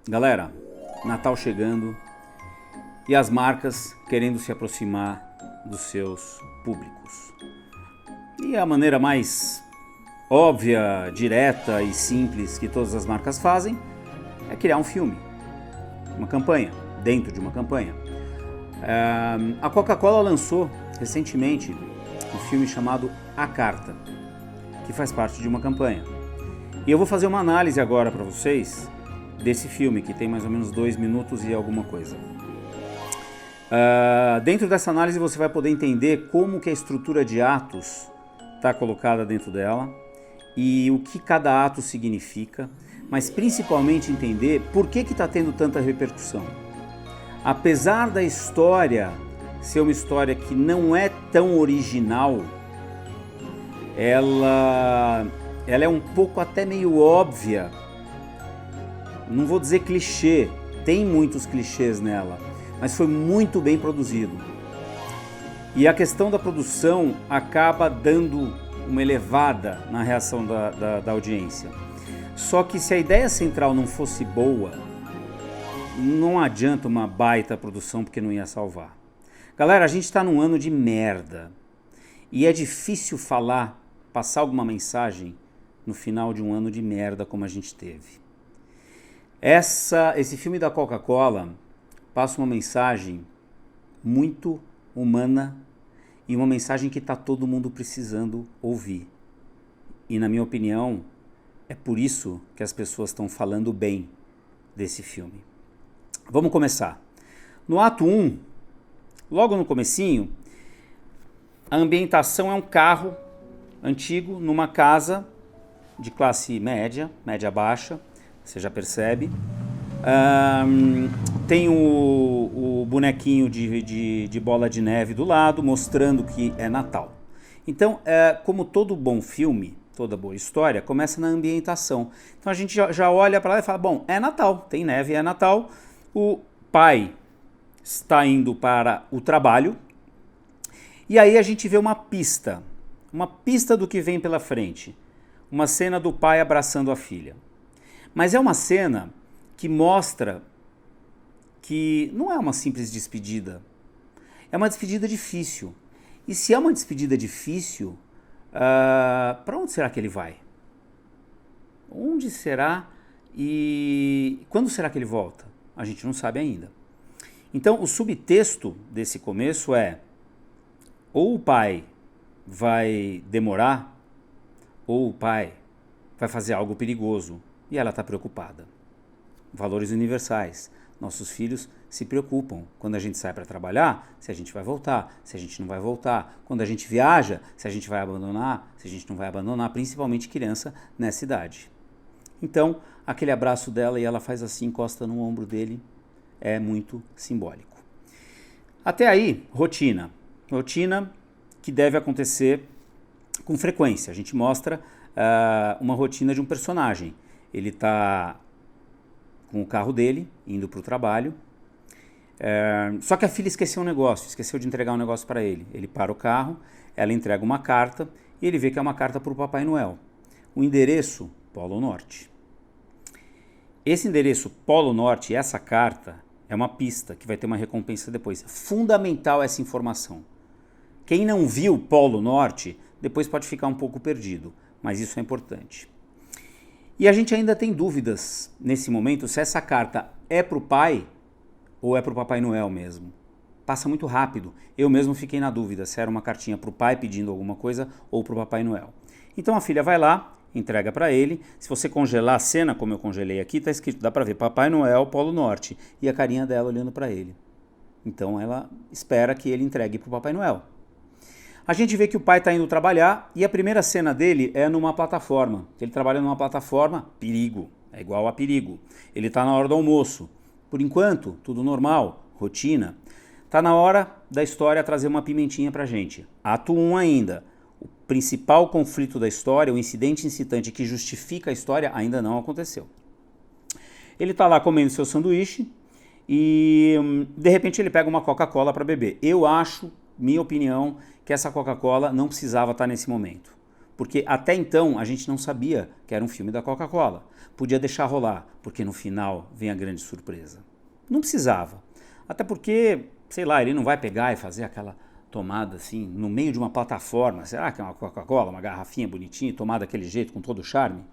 Galera, Natal chegando e as marcas querendo se aproximar dos seus públicos. E a maneira mais óbvia, direta e simples que todas as marcas fazem é criar um filme, uma campanha, dentro de uma campanha. A Coca-Cola lançou recentemente um filme chamado A Carta, que faz parte de uma campanha. E eu vou fazer uma análise agora para vocês desse filme, que tem mais ou menos 2 minutos e alguma coisa. Dentro dessa análise você vai poder entender como que a estrutura de atos está colocada dentro dela e o que cada ato significa, mas principalmente entender por que está tendo tanta repercussão. Apesar da história ser uma história que não é tão original, ela é um pouco até meio óbvia. Não vou dizer clichê, tem muitos clichês nela, mas foi muito bem produzido. E a questão da produção acaba dando uma elevada na reação da audiência. Só que se a ideia central não fosse boa, não adianta uma baita produção porque não ia salvar. Galera, a gente está num ano de merda. E é difícil passar alguma mensagem no final de um ano de merda como a gente teve. Esse filme da Coca-Cola passa uma mensagem muito humana e uma mensagem que está todo mundo precisando ouvir. E na minha opinião, é por isso que as pessoas estão falando bem desse filme. Vamos começar. No ato 1, logo no comecinho, a ambientação é um carro antigo numa casa de classe média, média baixa, você já percebe. Tem o bonequinho de bola de neve do lado, mostrando que é Natal. Então, como todo bom filme, toda boa história, começa na ambientação. Então a gente já olha para lá e fala, bom, é Natal, tem neve, é Natal. O pai está indo para o trabalho e aí a gente vê uma pista do que vem pela frente. Uma cena do pai abraçando a filha. Mas é uma cena que mostra que não é uma simples despedida. É uma despedida difícil. E se é uma despedida difícil, para onde será que ele vai? Onde será e quando será que ele volta? A gente não sabe ainda. Então, o subtexto desse começo é: ou o pai vai demorar, ou o pai vai fazer algo perigoso. E ela está preocupada. Valores universais. Nossos filhos se preocupam quando a gente sai para trabalhar, se a gente vai voltar, se a gente não vai voltar. Quando a gente viaja, se a gente vai abandonar, se a gente não vai abandonar, principalmente criança nessa idade. Então, aquele abraço dela e ela faz assim, encosta no ombro dele, é muito simbólico. Até aí, rotina. Rotina que deve acontecer com frequência. A gente mostra uma rotina de um personagem. Ele está com o carro dele, indo para o trabalho, só que a filha esqueceu de entregar um negócio para ele. Ele para o carro, ela entrega uma carta e ele vê que é uma carta para o Papai Noel. O endereço, Polo Norte. Esse endereço, Polo Norte, essa carta, é uma pista que vai ter uma recompensa depois. Fundamental essa informação. Quem não viu Polo Norte, depois pode ficar um pouco perdido, mas isso é importante. E a gente ainda tem dúvidas nesse momento se essa carta é para o pai ou é para o Papai Noel mesmo. Passa muito rápido. Eu mesmo fiquei na dúvida se era uma cartinha para o pai pedindo alguma coisa ou para o Papai Noel. Então a filha vai lá, entrega para ele. Se você congelar a cena, como eu congelei aqui, está escrito, dá para ver Papai Noel, Polo Norte. E a carinha dela olhando para ele. Então ela espera que ele entregue para o Papai Noel. A gente vê que o pai está indo trabalhar e a primeira cena dele é numa plataforma. Ele trabalha numa plataforma, perigo, é igual a perigo. Ele está na hora do almoço. Por enquanto, tudo normal, rotina. Está na hora da história trazer uma pimentinha pra gente. Ato 1 ainda. O principal conflito da história, o incidente incitante que justifica a história, ainda não aconteceu. Ele está lá comendo seu sanduíche e de repente ele pega uma Coca-Cola para beber. Eu acho, minha opinião, que essa Coca-Cola não precisava estar nesse momento. Porque até então a gente não sabia que era um filme da Coca-Cola. Podia deixar rolar, porque no final vem a grande surpresa. Não precisava. Até porque, sei lá, ele não vai pegar e fazer aquela tomada assim, no meio de uma plataforma. Será que é uma Coca-Cola, uma garrafinha bonitinha, tomada daquele jeito, com todo o charme?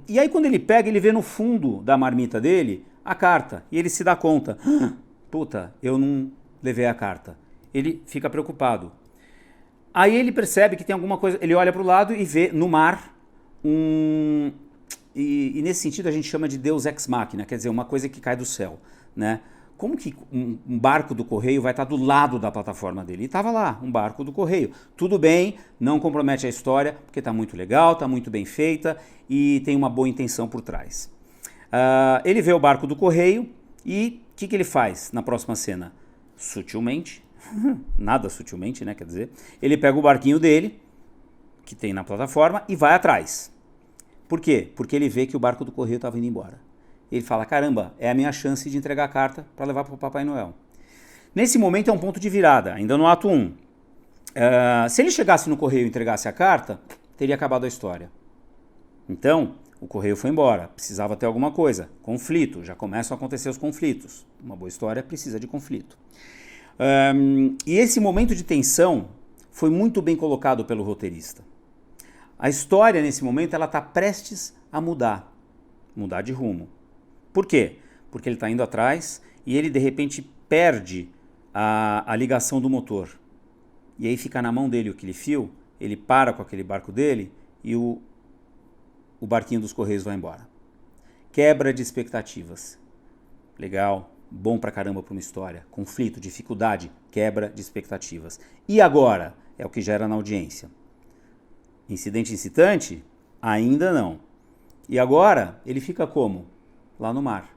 E aí quando ele pega, ele vê no fundo da marmita dele a carta. E ele se dá conta. Puta, eu não levei a carta. Ele fica preocupado. Aí ele percebe que tem alguma coisa. Ele olha para o lado e vê no mar E nesse sentido a gente chama de Deus ex machina, quer dizer, uma coisa que cai do céu, né? Como que um barco do correio vai estar do lado da plataforma dele? E estava lá, um barco do correio. Tudo bem, não compromete a história, porque está muito legal, está muito bem feita e tem uma boa intenção por trás. Ele vê o barco do correio e o que ele faz na próxima cena? Sutilmente, nada sutilmente, né? Quer dizer, ele pega o barquinho dele, que tem na plataforma, e vai atrás. Por quê? Porque ele vê que o barco do correio estava indo embora. Ele fala, caramba, é a minha chance de entregar a carta para levar para o Papai Noel. Nesse momento é um ponto de virada, ainda no ato 1. Se ele chegasse no correio e entregasse a carta, teria acabado a história. Então, o correio foi embora, precisava ter alguma coisa. Conflito, já começam a acontecer os conflitos. Uma boa história precisa de conflito. E esse momento de tensão foi muito bem colocado pelo roteirista. A história, nesse momento, ela está prestes a mudar de rumo. Por quê? Porque ele está indo atrás e ele, de repente, perde a ligação do motor. E aí fica na mão dele aquele fio, ele para com aquele barco dele e o barquinho dos Correios vai embora. Quebra de expectativas. Legal, bom pra caramba para uma história. Conflito, dificuldade, quebra de expectativas. E agora? É o que gera na audiência. Incidente incitante? Ainda não. E agora ele fica como? Lá no mar.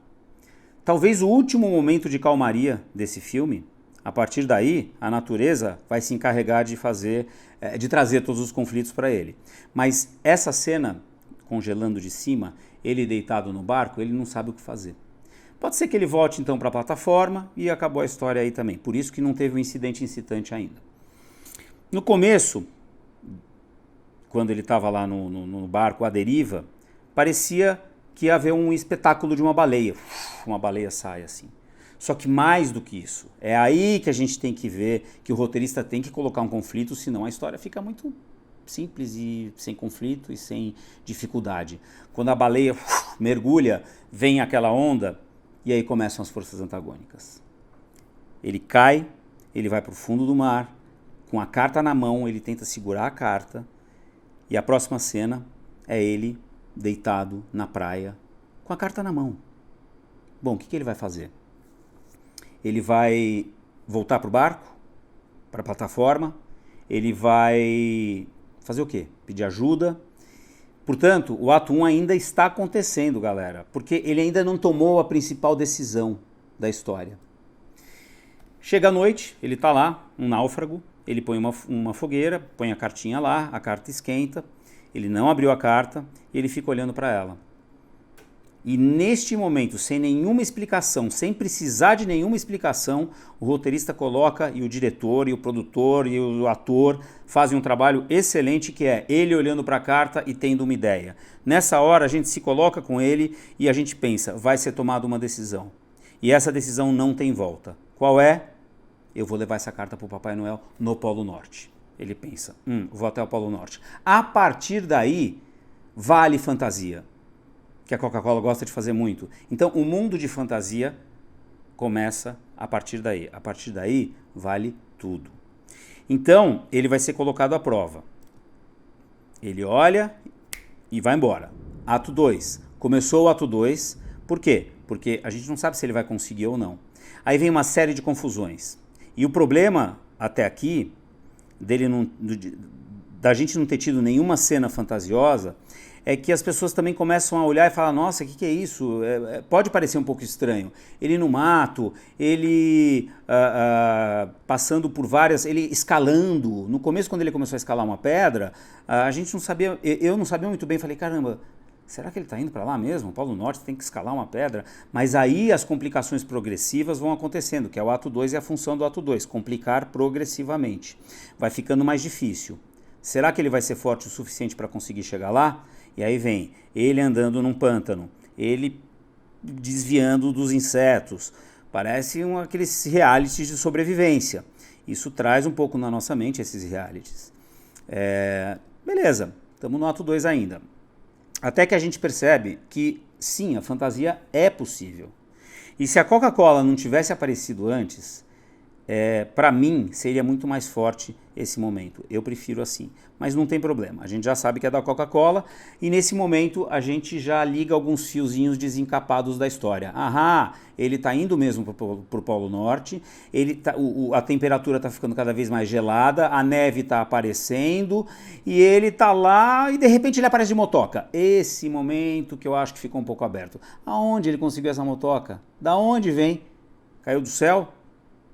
Talvez o último momento de calmaria desse filme. A partir daí, a natureza vai se encarregar de trazer todos os conflitos para ele. Mas essa cena, congelando de cima, ele deitado no barco, ele não sabe o que fazer. Pode ser que ele volte então para a plataforma e acabou a história aí também. Por isso que não teve um incidente incitante ainda. No começo, quando ele estava lá no barco à deriva, parecia que ia haver um espetáculo de uma baleia. Uma baleia sai assim. Só que mais do que isso, é aí que a gente tem que ver que o roteirista tem que colocar um conflito, senão a história fica muito simples e sem conflito e sem dificuldade. Quando a baleia mergulha, vem aquela onda e aí começam as forças antagônicas. Ele cai, ele vai para o fundo do mar, com a carta na mão, ele tenta segurar a carta e a próxima cena é ele deitado na praia com a carta na mão. Bom, o que ele vai fazer? Ele vai voltar para o barco, para a plataforma, ele vai fazer o quê? Pedir ajuda. Portanto, o ato 1 ainda está acontecendo, galera, porque ele ainda não tomou a principal decisão da história. Chega a noite, ele está lá, um náufrago, ele põe uma fogueira, põe a cartinha lá, a carta esquenta, ele não abriu a carta e ele fica olhando para ela. E neste momento, sem nenhuma explicação, sem precisar de nenhuma explicação, o roteirista coloca, e o diretor, e o produtor, e o ator fazem um trabalho excelente, que é ele olhando para a carta e tendo uma ideia. Nessa hora a gente se coloca com ele e a gente pensa, vai ser tomada uma decisão. E essa decisão não tem volta. Qual é? Eu vou levar essa carta para o Papai Noel no Polo Norte. Ele pensa, vou até o Polo Norte. A partir daí, vale fantasia, que a Coca-Cola gosta de fazer muito. Então, o mundo de fantasia começa a partir daí. A partir daí, vale tudo. Então, ele vai ser colocado à prova. Ele olha e vai embora. Ato 2. Começou o ato 2. Por quê? Porque a gente não sabe se ele vai conseguir ou não. Aí vem uma série de confusões. E o problema, até aqui, da gente não ter tido nenhuma cena fantasiosa, é que as pessoas também começam a olhar e falar, nossa, o que é isso? Pode parecer um pouco estranho. Ele no mato, ele passando por várias, ele escalando. No começo, quando ele começou a escalar uma pedra, a gente não sabia, eu não sabia muito bem, falei, caramba, será que ele está indo para lá mesmo? Polo Norte tem que escalar uma pedra. Mas aí as complicações progressivas vão acontecendo, que é o ato 2 e a função do ato 2, complicar progressivamente. Vai ficando mais difícil. Será que ele vai ser forte o suficiente para conseguir chegar lá? E aí vem ele andando num pântano, ele desviando dos insetos. Parece aqueles realities de sobrevivência. Isso traz um pouco na nossa mente esses realities. Beleza, estamos no ato 2 ainda. Até que a gente percebe que sim, a fantasia é possível. E se a Coca-Cola não tivesse aparecido antes, para mim seria muito mais forte esse momento. Eu prefiro assim. Mas não tem problema. A gente já sabe que é da Coca-Cola e nesse momento a gente já liga alguns fiozinhos desencapados da história. Aham, ele está indo mesmo para o Polo Norte, a temperatura está ficando cada vez mais gelada, a neve está aparecendo e ele está lá e de repente ele aparece de motoca. Esse momento que eu acho que ficou um pouco aberto. Aonde ele conseguiu essa motoca? Da onde vem? Caiu do céu?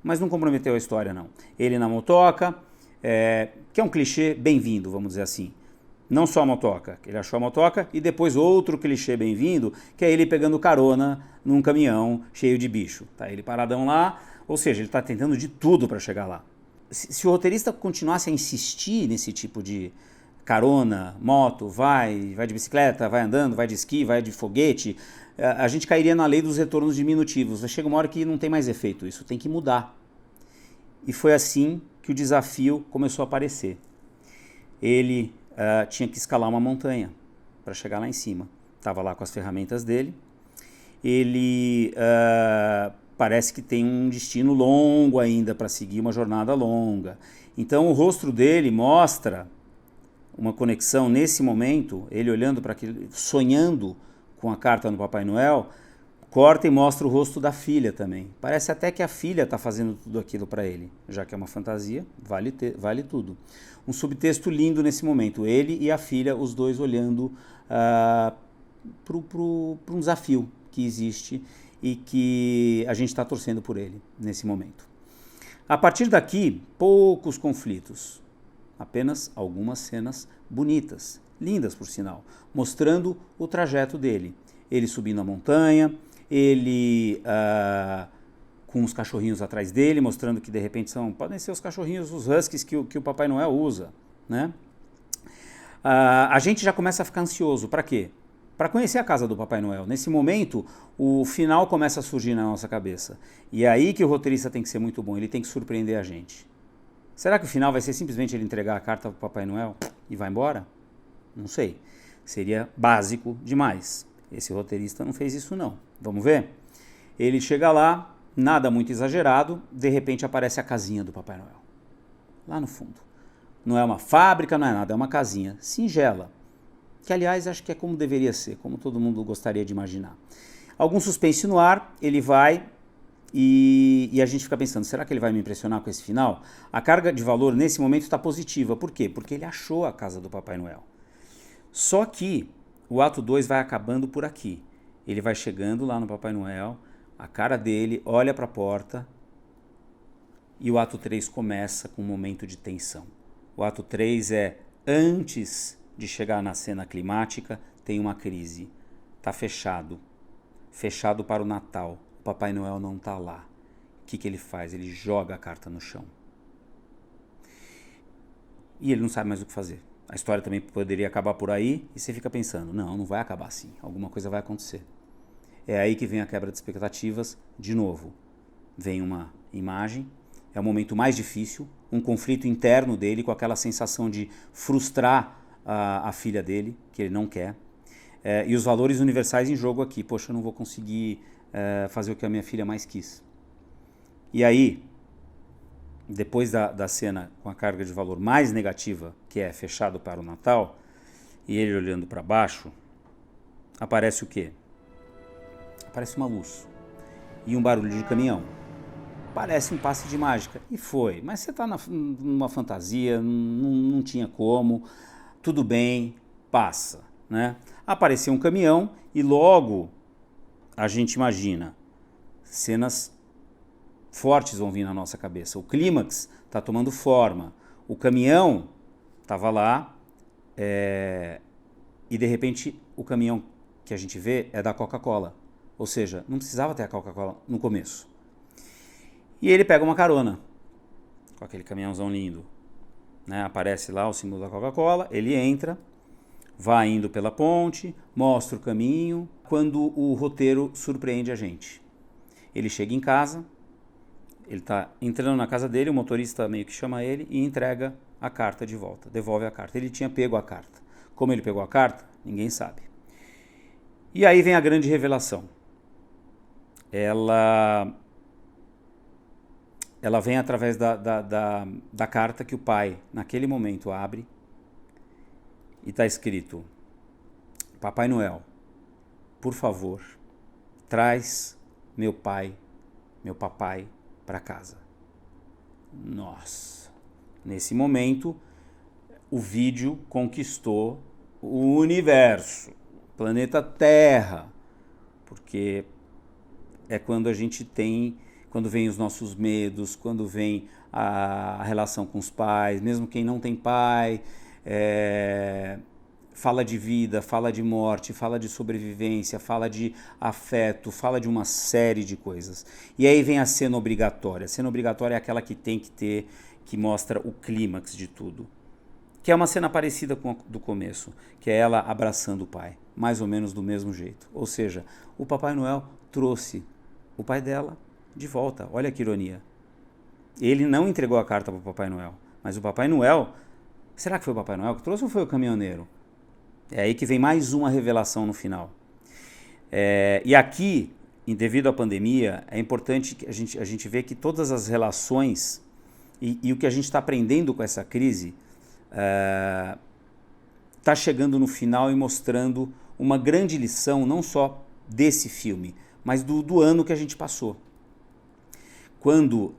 Mas não comprometeu a história, não. Ele na motoca, que é um clichê bem-vindo, vamos dizer assim. Não só a motoca, ele achou a motoca, e depois outro clichê bem-vindo, que é ele pegando carona num caminhão cheio de bicho. Tá ele paradão lá, ou seja, ele está tentando de tudo para chegar lá. Se o roteirista continuasse a insistir nesse tipo de carona, moto, vai de bicicleta, vai andando, vai de esqui, vai de foguete, a gente cairia na lei dos retornos diminutivos. Chega uma hora que não tem mais efeito, isso tem que mudar. E foi assim que o desafio começou a aparecer. Ele tinha que escalar uma montanha para chegar lá em cima. Estava lá com as ferramentas dele. Ele parece que tem um destino longo ainda para seguir, uma jornada longa. Então o rosto dele mostra uma conexão nesse momento, ele olhando para aquilo, sonhando com a carta no Papai Noel, corta e mostra o rosto da filha também. Parece até que a filha está fazendo tudo aquilo para ele. Já que é uma fantasia, vale tudo. Um subtexto lindo nesse momento. Ele e a filha, os dois olhando para um desafio que existe e que a gente está torcendo por ele nesse momento. A partir daqui, poucos conflitos. Apenas algumas cenas bonitas, lindas por sinal, mostrando o trajeto dele. Ele subindo a montanha, ele com os cachorrinhos atrás dele, mostrando que de repente podem ser os cachorrinhos, os huskies que o Papai Noel usa, né? A gente já começa a ficar ansioso. Para quê? Para conhecer a casa do Papai Noel. Nesse momento, o final começa a surgir na nossa cabeça. E é aí que o roteirista tem que ser muito bom, ele tem que surpreender a gente. Será que o final vai ser simplesmente ele entregar a carta para o Papai Noel e vai embora? Não sei. Seria básico demais. Esse roteirista não fez isso não. Vamos ver? Ele chega lá, nada muito exagerado, de repente aparece a casinha do Papai Noel. Lá no fundo. Não é uma fábrica, não é nada, é uma casinha singela. Que aliás acho que é como deveria ser, como todo mundo gostaria de imaginar. Algum suspense no ar, ele vai e a gente fica pensando, será que ele vai me impressionar com esse final? A carga de valor nesse momento está positiva. Por quê? Porque ele achou a casa do Papai Noel. Só que o ato 2 vai acabando por aqui. Ele vai chegando lá no Papai Noel, a cara dele olha para a porta e o ato 3 começa com um momento de tensão. O ato 3 é antes de chegar na cena climática, tem uma crise. Está fechado. Fechado para o Natal. O Papai Noel não está lá. O que ele faz? Ele joga a carta no chão. E ele não sabe mais o que fazer. A história também poderia acabar por aí e você fica pensando, não vai acabar assim. Alguma coisa vai acontecer. É aí que vem a quebra de expectativas de novo. Vem uma imagem, é o momento mais difícil, um conflito interno dele com aquela sensação de frustrar a filha dele, que ele não quer. E os valores universais em jogo aqui. Poxa, eu não vou conseguir fazer o que a minha filha mais quis. E aí, depois da cena com a carga de valor mais negativa, que é fechado para o Natal, e ele olhando para baixo, aparece o quê? Aparece uma luz e um barulho de caminhão. Parece um passe de mágica. E foi. Mas você está numa fantasia, não tinha como. Tudo bem, passa, né? Apareceu um caminhão e logo a gente imagina cenas fortes vão vir na nossa cabeça. O clímax está tomando forma. O caminhão estava lá e de repente o caminhão que a gente vê é da Coca-Cola. Ou seja, não precisava ter a Coca-Cola no começo. E ele pega uma carona com aquele caminhãozão lindo. né? Aparece lá o símbolo da Coca-Cola, ele entra, vai indo pela ponte, mostra o caminho, quando o roteiro surpreende a gente. Ele chega em casa, ele está entrando na casa dele, o motorista meio que chama ele e entrega a carta de volta, devolve a carta. Ele tinha pego a carta. Como ele pegou a carta, ninguém sabe. E aí vem a grande revelação. Ela vem através da carta que o pai, naquele momento, abre e está escrito: Papai Noel, por favor, traz meu papai para casa. Nossa! Nesse momento, o vídeo conquistou o universo, o planeta Terra, porque é quando a gente tem, quando vem os nossos medos, quando vem a relação com os pais, mesmo quem não tem pai, fala de vida, fala de morte, fala de sobrevivência, fala de afeto, fala de uma série de coisas. E aí vem a cena obrigatória. A cena obrigatória é aquela que tem que ter, que mostra o clímax de tudo. Que é uma cena parecida com a do começo, que é ela abraçando o pai, mais ou menos do mesmo jeito. Ou seja, o Papai Noel trouxe o pai dela de volta. Olha que ironia. Ele não entregou a carta para o Papai Noel, mas o Papai Noel, será que foi o Papai Noel que trouxe ou foi o caminhoneiro? É aí que vem mais uma revelação no final. E aqui, devido à pandemia, é importante que a gente vê que todas as relações e o que a gente está aprendendo com essa crise está chegando no final e mostrando uma grande lição, não só desse filme, mas do ano que a gente passou. Quando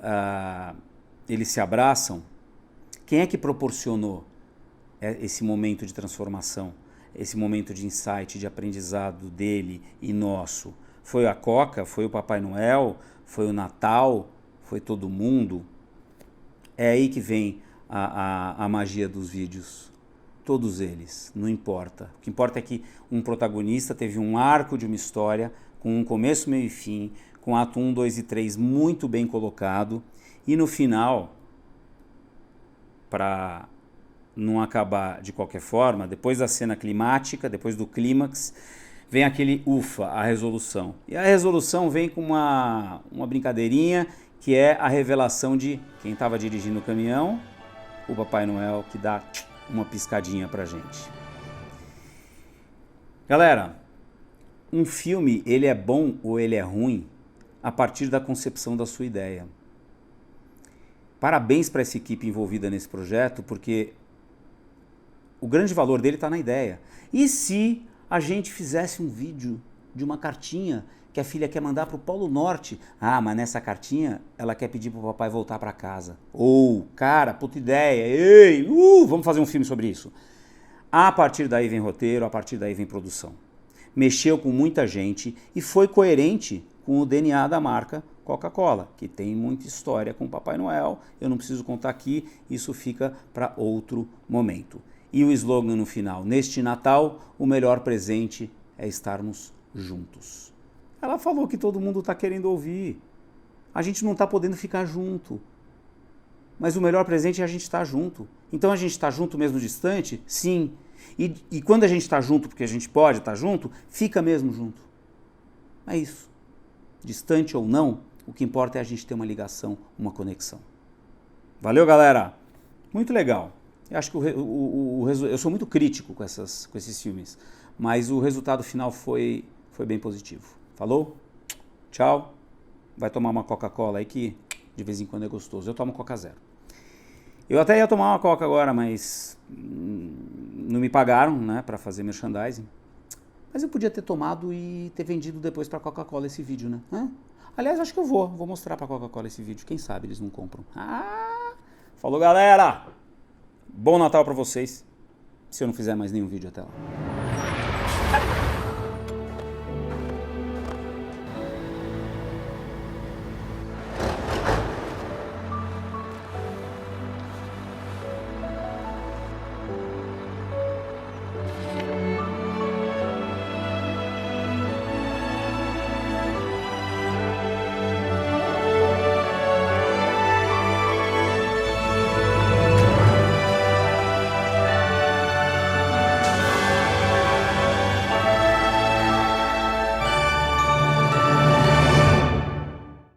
eles se abraçam, quem é que proporcionou esse momento de transformação, esse momento de insight, de aprendizado dele e nosso? Foi a Coca? Foi o Papai Noel? Foi o Natal? Foi todo mundo? É aí que vem a magia dos vídeos. Todos eles, não importa. O que importa é que um protagonista teve um arco de uma história, com um começo, meio e fim, com ato 1, 2 e 3 muito bem colocado, e no final, para não acabar de qualquer forma, depois da cena climática, depois do clímax, vem aquele ufa, a resolução. E a resolução vem com uma brincadeirinha, que é a revelação de quem estava dirigindo o caminhão, o Papai Noel, que dá uma piscadinha pra gente. Galera, um filme, ele é bom ou ele é ruim a partir da concepção da sua ideia. Parabéns para essa equipe envolvida nesse projeto, porque o grande valor dele está na ideia. E se a gente fizesse um vídeo de uma cartinha que a filha quer mandar para o Polo Norte? Ah, mas nessa cartinha ela quer pedir para o papai voltar para casa. Ou, cara, puta ideia, ei, vamos fazer um filme sobre isso. A partir daí vem roteiro, a partir daí vem produção. Mexeu com muita gente e foi coerente com o DNA da marca Coca-Cola, que tem muita história com o Papai Noel. Eu não preciso contar aqui, isso fica para outro momento. E o slogan no final: neste Natal, o melhor presente é estarmos juntos. Ela falou que todo mundo está querendo ouvir. A gente não está podendo ficar junto. Mas o melhor presente é a gente estar junto. Então a gente está junto mesmo distante? Sim. E quando a gente está junto, porque a gente pode estar junto, fica mesmo junto. É isso. Distante ou não, o que importa é a gente ter uma ligação, uma conexão. Valeu, galera? Muito legal. Eu acho que eu sou muito crítico com esses filmes, mas o resultado final foi bem positivo. Falou? Tchau. Vai tomar uma Coca-Cola aí que de vez em quando é gostoso. Eu tomo Coca Zero. Eu até ia tomar uma Coca agora, mas não me pagaram, né, para fazer merchandising. Mas eu podia ter tomado e ter vendido depois para Coca-Cola esse vídeo, né? Aliás, acho que eu vou mostrar para Coca-Cola esse vídeo. Quem sabe eles não compram. Falou, galera! Bom Natal para vocês. Se eu não fizer mais nenhum vídeo até lá.